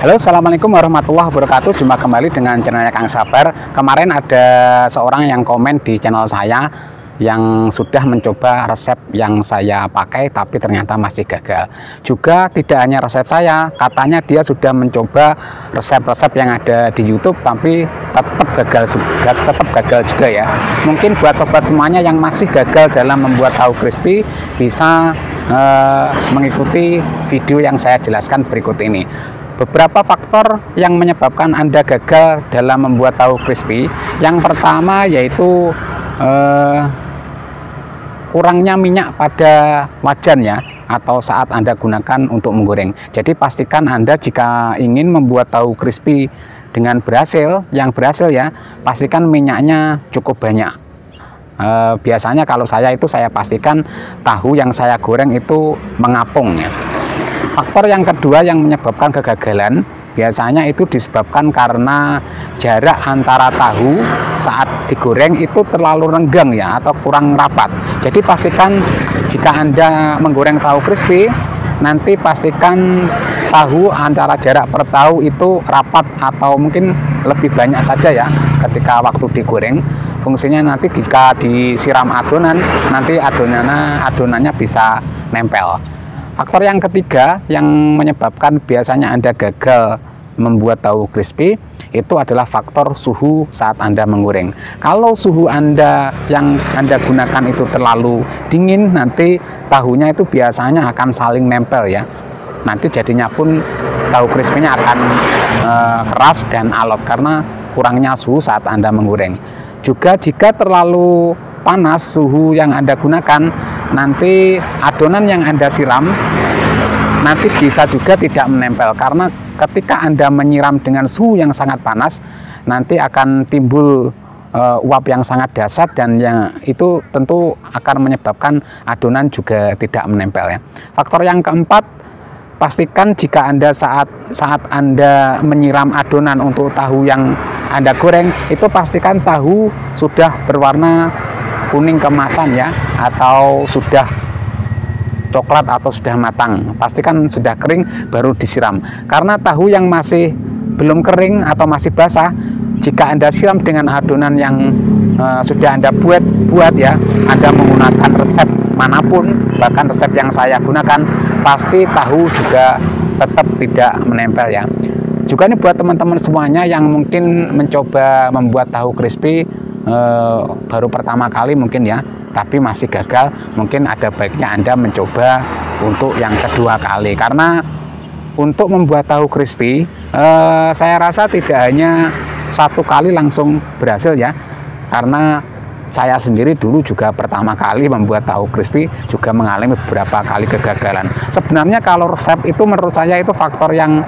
Halo, assalamualaikum warahmatallahi wabarakatuh. Jumpa kembali dengan channelnya Kang Sabar. Kemarin ada seorang yang komen di channel saya yang sudah mencoba resep yang saya pakai tapi ternyata masih gagal. Juga tidak hanya resep saya, katanya dia sudah mencoba resep-resep yang ada di YouTube tapi tetap gagal juga ya. Mungkin buat sobat semuanya yang masih gagal dalam membuat tahu crispy bisa mengikuti video yang saya jelaskan berikut ini. Beberapa faktor yang menyebabkan Anda gagal dalam membuat tahu crispy. Yang pertama yaitu kurangnya minyak pada wajannya atau saat Anda gunakan untuk menggoreng. Jadi pastikan Anda jika ingin membuat tahu crispy dengan yang berhasil ya, pastikan minyaknya cukup banyak. Biasanya kalau saya pastikan tahu yang saya goreng itu mengapung ya. Faktor yang kedua yang menyebabkan kegagalan biasanya itu disebabkan karena jarak antara tahu saat digoreng itu terlalu renggang ya atau kurang rapat. Jadi pastikan jika Anda menggoreng tahu crispy, nanti pastikan tahu antara jarak per tahu itu rapat atau mungkin lebih banyak saja ya ketika waktu digoreng. Fungsinya nanti jika disiram adonan, nanti adonannya bisa nempel. Faktor yang ketiga yang menyebabkan biasanya Anda gagal membuat tahu crispy itu adalah faktor suhu saat Anda menggoreng. Kalau suhu Anda yang Anda gunakan itu terlalu dingin, nanti tahunya itu biasanya akan saling nempel ya. Nanti jadinya pun tahu crispy-nya akan keras dan alot karena kurangnya suhu saat Anda menggoreng. Juga jika terlalu panas suhu yang Anda gunakan, nanti adonan yang Anda siram nanti bisa juga tidak menempel karena ketika Anda menyiram dengan suhu yang sangat panas nanti akan timbul uap yang sangat dahsyat dan yang itu tentu akan menyebabkan adonan juga tidak menempel ya. Faktor yang keempat, pastikan jika Anda saat Anda menyiram adonan untuk tahu yang Anda goreng itu pastikan tahu sudah berwarna kuning keemasan ya atau sudah coklat atau sudah matang. Pastikan sudah kering baru disiram. Karena tahu yang masih belum kering atau masih basah, jika Anda siram dengan adonan yang sudah Anda buat ya, Anda menggunakan resep manapun, bahkan resep yang saya gunakan, pasti tahu juga tetap tidak menempel ya. Juga ini buat teman-teman semuanya yang mungkin mencoba membuat tahu crispy baru pertama kali mungkin ya, tapi masih gagal, mungkin ada baiknya Anda mencoba untuk yang kedua kali. Karena untuk membuat tahu crispy saya rasa tidak hanya satu kali langsung berhasil ya, karena saya sendiri dulu juga pertama kali membuat tahu crispy juga mengalami beberapa kali kegagalan. Sebenarnya kalau resep itu menurut saya itu faktor yang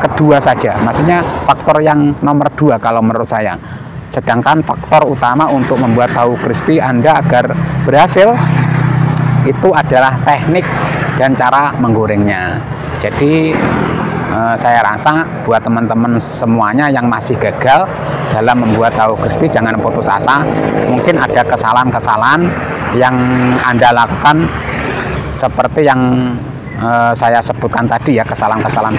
kedua saja, maksudnya faktor yang nomor 2 kalau menurut saya. Sedangkan faktor utama untuk membuat tahu crispy Anda agar berhasil itu adalah teknik dan cara menggorengnya. Jadi saya rasa buat teman-teman semuanya yang masih gagal dalam membuat tahu crispy jangan putus asa. Mungkin ada kesalahan-kesalahan yang Anda lakukan seperti yang saya sebutkan tadi ya, kesalahan-kesalahan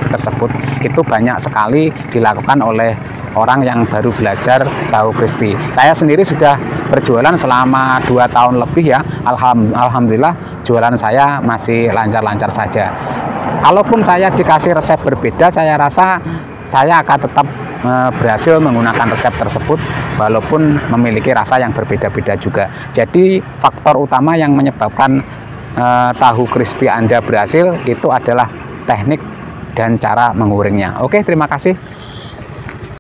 tersebut itu banyak sekali dilakukan oleh orang yang baru belajar tahu crispy. Saya sendiri sudah berjualan selama 2 tahun lebih ya. Alhamdulillah jualan saya masih lancar-lancar saja. Kalaupun saya dikasih resep berbeda, saya rasa saya akan tetap berhasil menggunakan resep tersebut walaupun memiliki rasa yang berbeda-beda juga. Jadi faktor utama yang menyebabkan tahu crispy Anda berhasil itu adalah teknik dan cara menggorengnya. Oke, terima kasih.